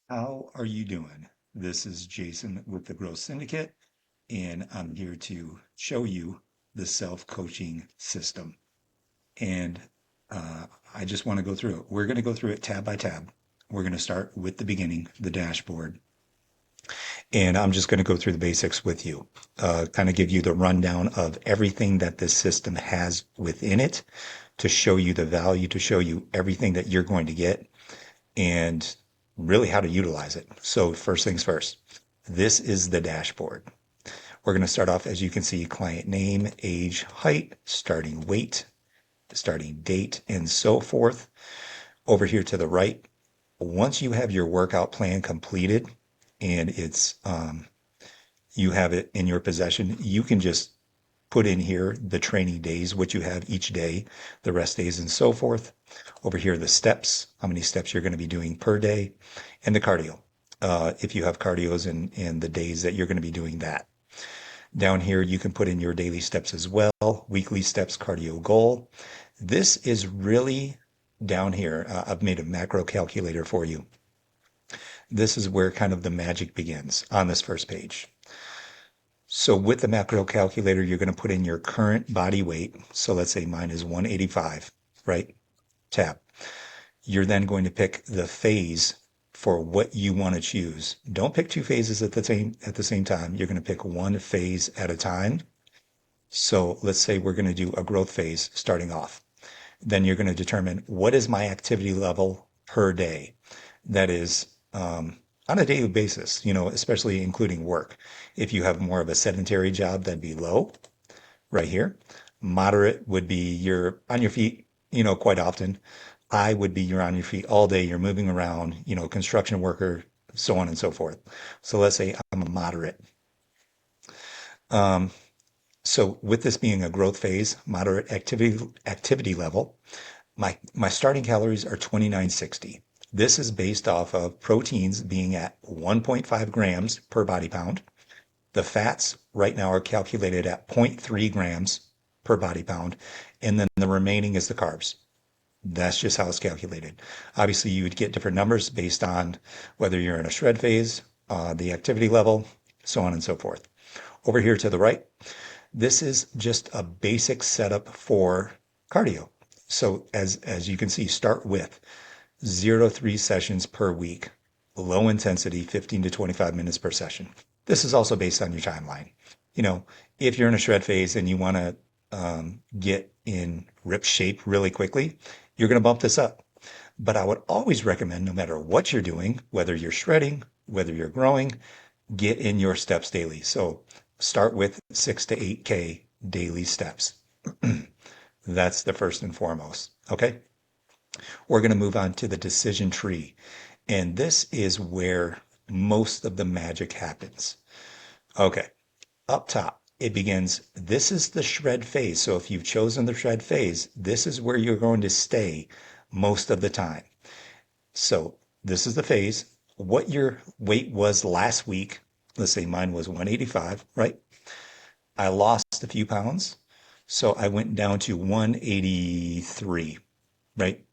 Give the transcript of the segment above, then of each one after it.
How are you doing? This is Jason with the Growth Syndicate, and I'm here to show you the self-coaching system. And I just want to go through it. We're going to go through it tab by tab. We're going to start with the beginning, the dashboard. And I'm just going to go through the basics with you, kind of give you the rundown of everything that this system has within it to show you the value, to show you everything that you're going to get and really how to utilize it. So first things first, this is the dashboard. We're going to start off, as you can see, client name, age, height, starting weight, starting date, and so forth. Over here to the right, once you have your workout plan completed and you have it in your possession, you can just put in here the training days, what you have each day, the rest days, and so forth. Over here, the steps, how many steps you're going to be doing per day, and the cardio. If you have cardios and the days that you're going to be doing that. Down here, you can put in your daily steps as well, weekly steps, cardio goal. This is really down here. I've made a macro calculator for you. This is where kind of the magic begins on this first page. So with the macro calculator, you're going to put in your current body weight. So let's say mine is 185, right? Tab. You're then going to pick the phase for what you want to choose. Don't pick two phases at the same time. You're going to pick one phase at a time. So let's say we're going to do a growth phase starting off. Then you're going to determine what is my activity level per day. That is on a daily basis, especially including work. If you have more of a sedentary job, that'd be low right here. Moderate would be you're on your feet, quite often. High would be you're on your feet all day, you're moving around, construction worker, so on and so forth. So let's say I'm a moderate. Um, so with this being a growth phase, moderate activity level, my starting calories are 2960. This is based off of proteins being at 1.5 grams per body pound. The fats right now are calculated at zero point 0.3 grams per body pound, and then the remaining is the carbs. That's just how it's calculated. Obviously, you would get different numbers based on whether you're in a shred phase, the activity level, so on and so forth. Over here to the right, this is just a basic setup for cardio. So as you can see, start with 0 to 3 sessions per week, low intensity, 15 to 25 minutes per session. This is also based on your timeline. You know, if you're in a shred phase and you want to get in rip shape really quickly, you're going to bump this up. But I would always recommend, no matter what you're doing, whether you're shredding, whether you're growing, get in your steps daily. So start with 6 to 8K daily steps. That's the first and foremost. Okay. We're going to move on to the decision tree. And this is where most of the magic happens. Okay. Up top, it begins. This is the shred phase. So if you've chosen the shred phase, this is where you're going to stay most of the time. So this is the phase. What your weight was last week. Let's say mine was 185, right? I lost a few pounds. So I went down to 183, right?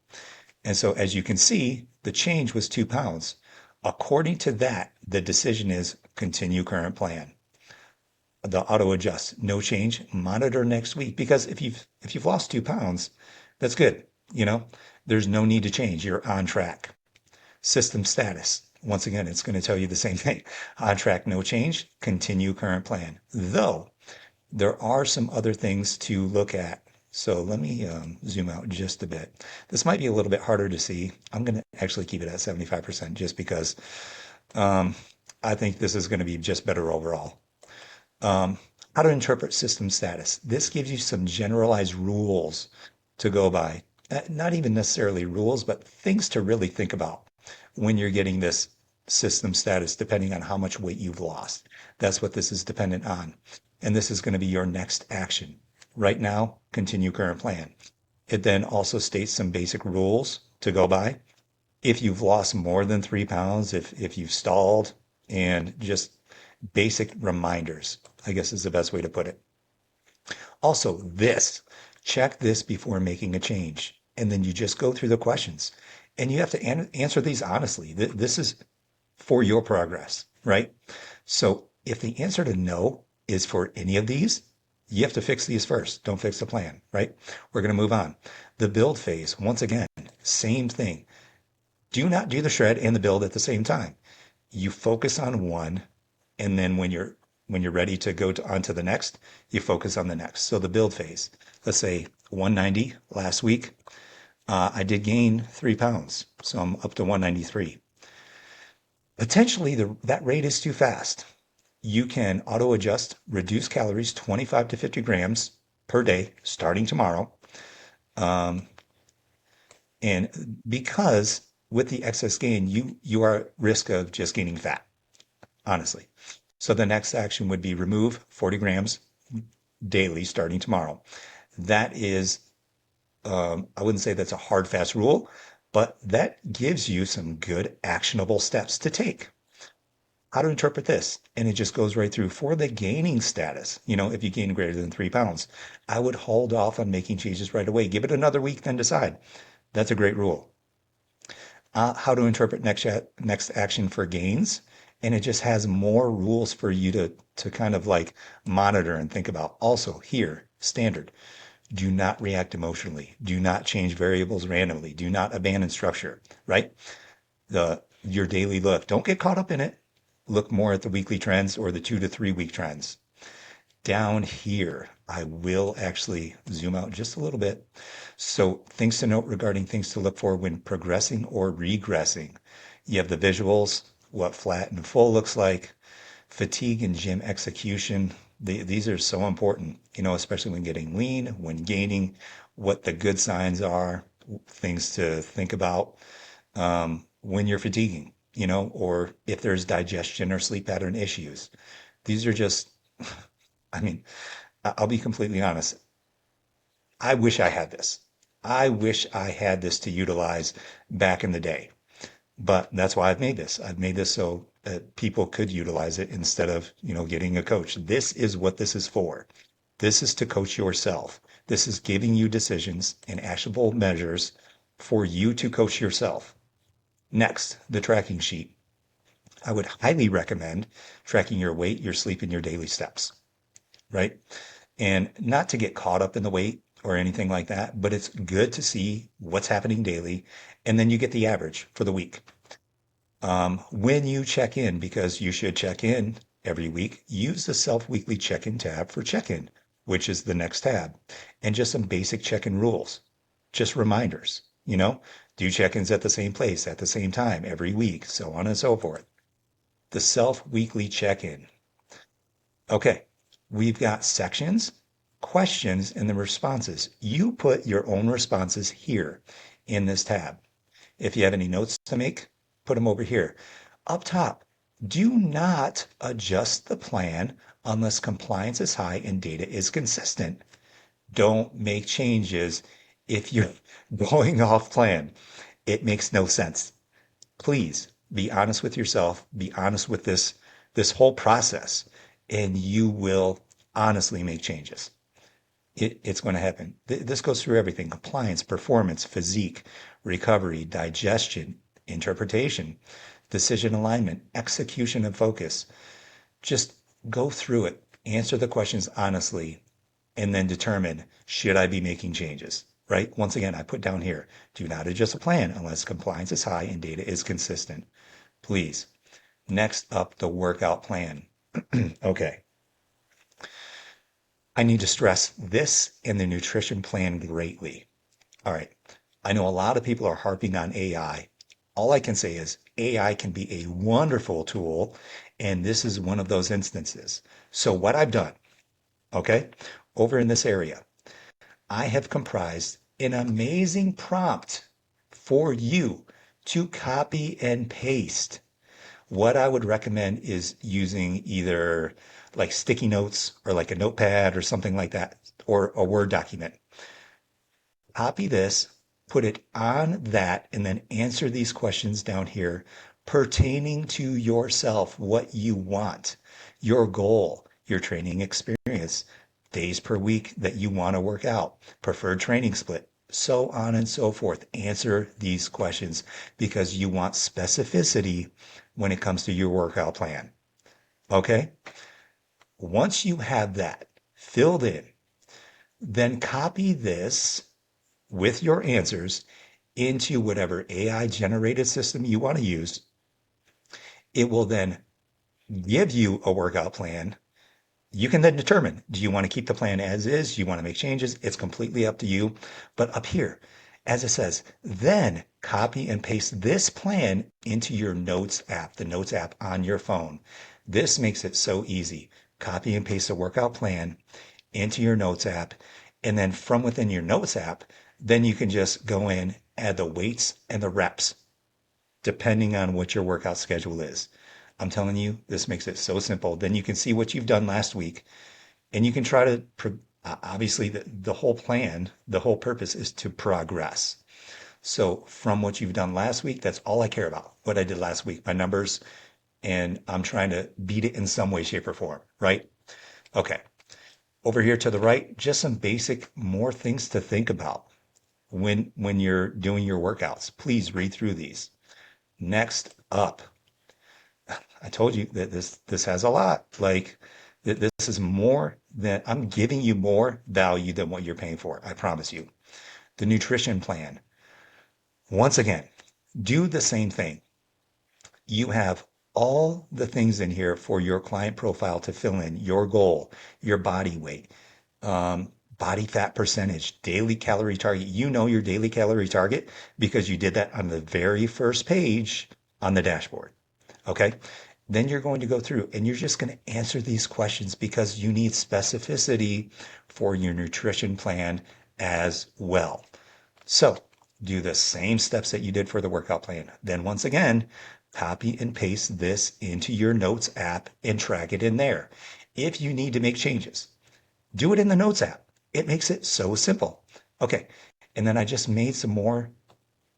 And so as you can see, the change was 2 pounds. According to that, the decision is continue current plan. The auto adjust, no change, monitor next week. Because if you've lost 2 pounds, that's good. There's no need to change. You're on track. System status. Once again, it's going to tell you the same thing. On track, no change, continue current plan. Though there are some other things to look at. So let me zoom out just a bit. This might be a little bit harder to see. I'm going to actually keep it at 75% just because um, I think this is going to be just better overall. Um, how to interpret system status. This gives you some generalized rules to go by. Not even necessarily rules, but things to really think about when you're getting this system status, depending on how much weight you've lost. That's what this is dependent on. And this is going to be your next action. Right now, continue current plan. It then also states some basic rules to go by. If you've lost more than 3 pounds, if you've stalled, and just basic reminders, I guess is the best way to put it. Also, check this before making a change. And then you just go through the questions and you have to answer these honestly. This is for your progress, right? So if the answer to no is for any of these, you have to fix these first. Don't fix the plan, right? We're going to move on. The build phase, once again, same thing. Do not do the shred and the build at the same time. You focus on one, and then when you're ready to go on to the next, you focus on the next. So the build phase, let's say 190 last week. I did gain 3 pounds, so I'm up to 193. Potentially, that rate is too fast. You can auto adjust, reduce calories 25 to 50 grams per day starting tomorrow. Um, and because with the excess gain, you are at risk of just gaining fat, honestly. So the next action would be remove 40 grams daily starting tomorrow. That is, I wouldn't say that's a hard, fast rule, but that gives you some good actionable steps to take. How to interpret this? And it just goes right through for the gaining status. If you gain greater than 3 pounds, I would hold off on making changes right away. Give it another week, then decide. That's a great rule. How to interpret next action for gains. And it just has more rules for you to kind of like monitor and think about. Also, here, standard. Do not react emotionally. Do not change variables randomly. Do not abandon structure, right? Your daily look. Don't get caught up in it. Look more at the weekly trends or the 2 to 3 week trends. Down here, I will actually zoom out just a little bit. So things to note regarding things to look for when progressing or regressing. You have the visuals, what flat and full looks like, fatigue and gym execution. These are so important, especially when getting lean, when gaining, what the good signs are, things to think about when you're fatiguing, or if there's digestion or sleep pattern issues. These are just, I mean, I'll be completely honest. I wish I had this. I wish I had this to utilize back in the day. But that's why I've made this. I've made this so that people could utilize it instead of, getting a coach. This is what this is for. This is to coach yourself. This is giving you decisions and actionable measures for you to coach yourself. Next, the tracking sheet. I would highly recommend tracking your weight, your sleep, and your daily steps, right? And not to get caught up in the weight or anything like that, but it's good to see what's happening daily. And then you get the average for the week. When you check in, because you should check in every week, use the self weekly check in tab for check in, which is the next tab, and just some basic check in rules, just reminders, do check ins at the same place at the same time every week, so on and so forth. The self weekly check in. Okay, we've got sections, questions, and the responses. You put your own responses here in this tab. If you have any notes to make, put them over here. Up top, do not adjust the plan unless compliance is high and data is consistent. Don't make changes if you're going off plan. It makes no sense. Please be honest with yourself, be honest with this whole process, and you will honestly make changes. It's going to happen. This goes through everything: compliance, performance, physique, recovery, digestion, interpretation, decision alignment, execution, and focus. Just go through it, answer the questions honestly, and then determine, should I be making changes? Right? Once again, I put down here, do not adjust a plan unless compliance is high and data is consistent. Please. Next up, the workout plan. Okay. I need to stress this and the nutrition plan greatly. All right. I know a lot of people are harping on AI. All I can say is AI can be a wonderful tool, and this is one of those instances. So what I've done, okay, over in this area, I have comprised an amazing prompt for you to copy and paste. What I would recommend is using either like sticky notes or like a notepad or something like that, or a Word document. Copy this, put it on that, and then answer these questions down here pertaining to yourself, what you want, your goal, your training experience, days per week that you want to work out, preferred training so on and so forth. Answer these questions because you want specificity when it comes to your workout plan. Okay? Once you have that filled in, then copy this with your answers into whatever AI generated system you want to use. It will then give you a workout plan. You can then determine, do you want to keep the plan as is? Do you want to make changes? It's completely up to you. But up here, as it says, then copy and paste this plan into your Notes app, the Notes app on your phone. This makes it so easy. Copy and paste a workout plan into your Notes app. And then from within your Notes app, then you can just go in, add the weights and the reps, depending on what your workout schedule is. I'm telling you, this makes it so simple. Then you can see what you've done last week and you can try to, obviously, the whole plan, the whole purpose is to progress. So from what you've done last week, that's all I care about. What I did last week, my numbers, and I'm trying to beat it in some way, shape, or form, right? Okay. Over here to the right, just some basic more things to think about when you're doing your workouts. Please read through these. Next up, I told you that this has a lot. Like this is more than I'm giving you more value than what you're paying for. I promise you. The nutrition plan. Once again, do the same thing. You have all the things in here for your client profile to fill in your goal, your body weight, body fat percentage, daily calorie target. You know your daily calorie target because you did that on the very first page on the dashboard. Okay. Then you're going to go through and you're just going to answer these questions because you need specificity for your nutrition plan as well. So do the same steps that you did for the workout plan. Then once again, copy and paste this into your Notes app and track it in there. If you need to make changes, do it in the Notes app. It makes it so simple. Okay. And then I just made some more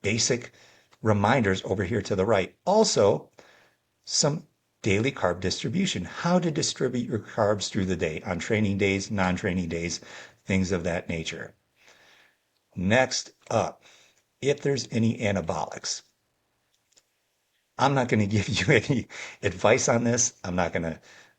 basic reminders over here to the right. Also, some daily carb distribution, how to distribute your carbs through the day on training days, non-training days, things of that nature. Next up, if there's any anabolics, I'm not going to give you any advice on this. I'm not going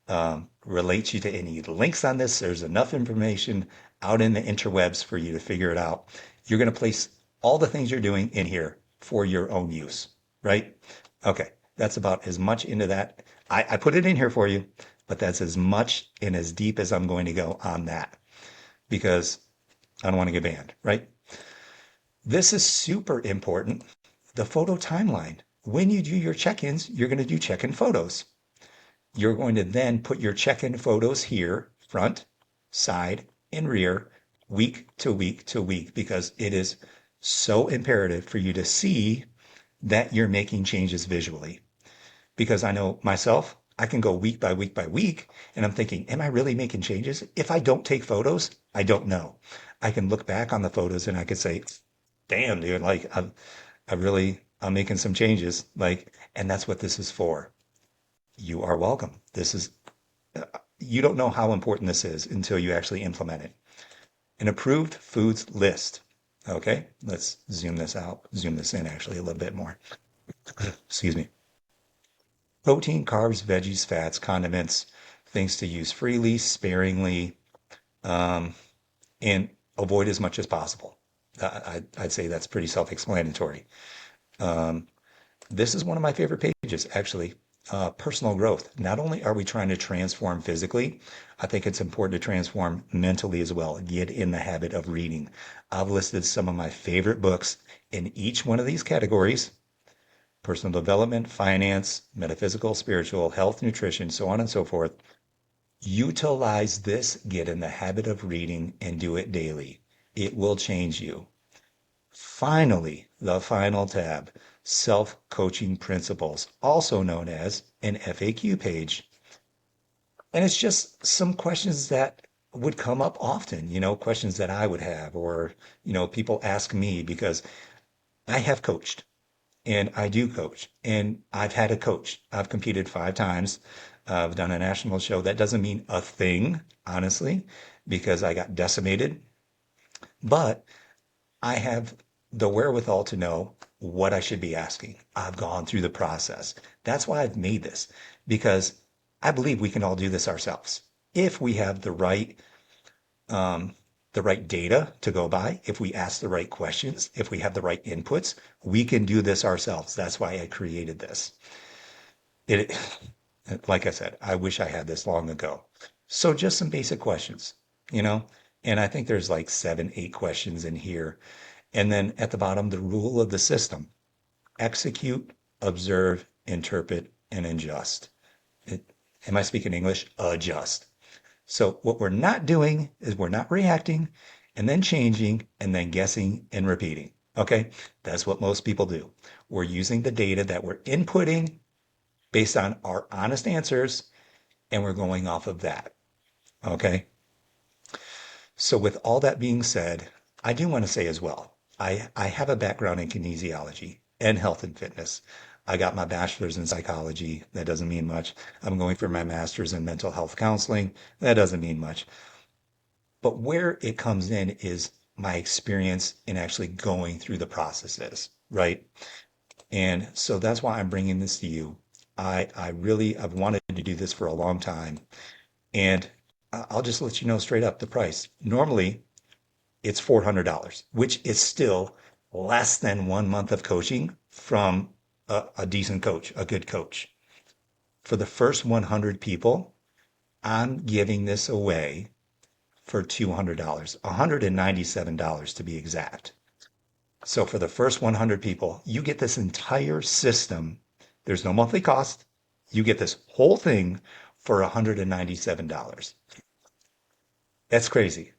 to relate you to any links on this. There's enough information out in the interwebs for you to figure it out. You're going to place all the things you're doing in here for your own use, right? Okay, that's about as much into that. I put it in here for you, but that's as much and as deep as I'm going to go on that because I don't want to get banned, right? This is super important. The photo timeline. When you do your check-ins, you're going to do check-in photos. You're going to then put your check-in photos here, front, side, and rear, week to week to week, because it is so imperative for you to see that you're making changes visually. Because I know myself, I can go week by week by week, and I'm thinking, am I really making changes? If I don't take photos, I don't know. I can look back on the photos and I could say, damn, dude, like I'm making some changes. Like, and that's what this is for. You are welcome. This is, you don't know how important this is until you actually implement it. An approved foods list. Okay, let's zoom this out, zoom this in actually a little bit more. Excuse me. Protein, carbs, veggies, fats, condiments, things to use freely, sparingly, um, and avoid as much as possible. I'd say that's pretty self-explanatory. Um, this is one of my favorite pages, actually. Personal growth. Not only are we trying to transform physically, I think it's important to transform mentally as well. Get in the habit of reading. I've listed some of my favorite books in each one of these categories: personal development, finance, metaphysical, spiritual, health, nutrition, so on and so forth. Utilize this, get in the habit of reading, and do it daily. It will change you. Finally, the final tab, self-coaching principles, also known as an FAQ page. And it's just some questions that would come up often, questions that I would have, or, people ask me because I have coached and I do coach and I've had a coach. I've competed 5 times. I've done a national show. That doesn't mean a thing, honestly, because I got decimated. But I have the wherewithal to know what I should be asking. I've gone through the process. That's why I've made this, because I believe we can all do this ourselves if we have um, the right data to go by, if we ask the right questions, if we have the right inputs, we can do this ourselves. That's why I created this. It, like I said, I wish I had this long ago. So just some basic questions, you know, and I think there's like seven, eight questions in here. And then at the bottom, the rule of the system: execute, observe, interpret, and adjust. It, am I speaking English? Adjust. So what we're not doing is we're not reacting and then changing and then guessing and repeating. Okay. That's what most people do. We're using the data that we're inputting based on our honest answers, and we're going off of that. Okay. So with all that being said, I do want to say as well, I have a background in kinesiology and health and fitness. I got my bachelor's in psychology. That doesn't mean much. I'm going for my master's in mental health counseling. That doesn't mean much. But where it comes in is my experience in actually going through the processes, right? And so that's why I'm bringing this to you. I've wanted to do this for a long time. And I'll just let you know straight up the price. Normally, it's $400, which is still less than 1 month of coaching from a decent coach, a good coach. For the first 100 people, I'm giving this away for $200, $197 to be exact. So for the first 100 people, you get this entire system. There's no monthly cost. You get this whole thing for $197. That's crazy.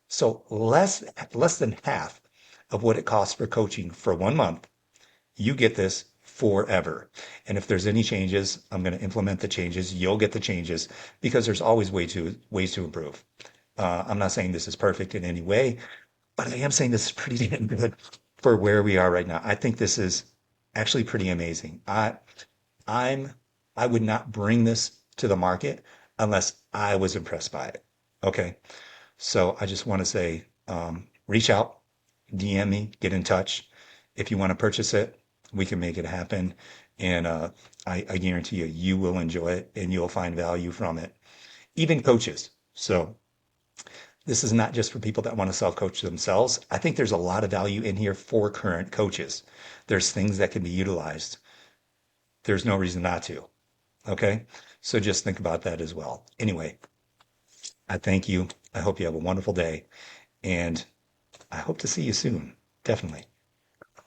So less than half of what it costs for coaching for 1 month. You get this forever. And if there's any changes, I'm going to implement the changes. You'll get the changes because there's always ways to improve. I'm not saying this is perfect in any way, but I am saying this is pretty damn good for where we are right now. I think this is actually pretty amazing. I'm I would not bring this to the market unless I was impressed by it. Okay. So I just want to say, reach out, DM me, get in touch. If you want to purchase it, we can make it happen. And I guarantee you, you will enjoy it and you'll find value from it. Even coaches. So this is not just for people that want to self-coach themselves. I think there's a lot of value in here for current coaches. There's things that can be utilized. There's no reason not to. Okay. So just think about that as well. Anyway, I thank you. I hope you have a wonderful day and I hope to see you soon. Definitely.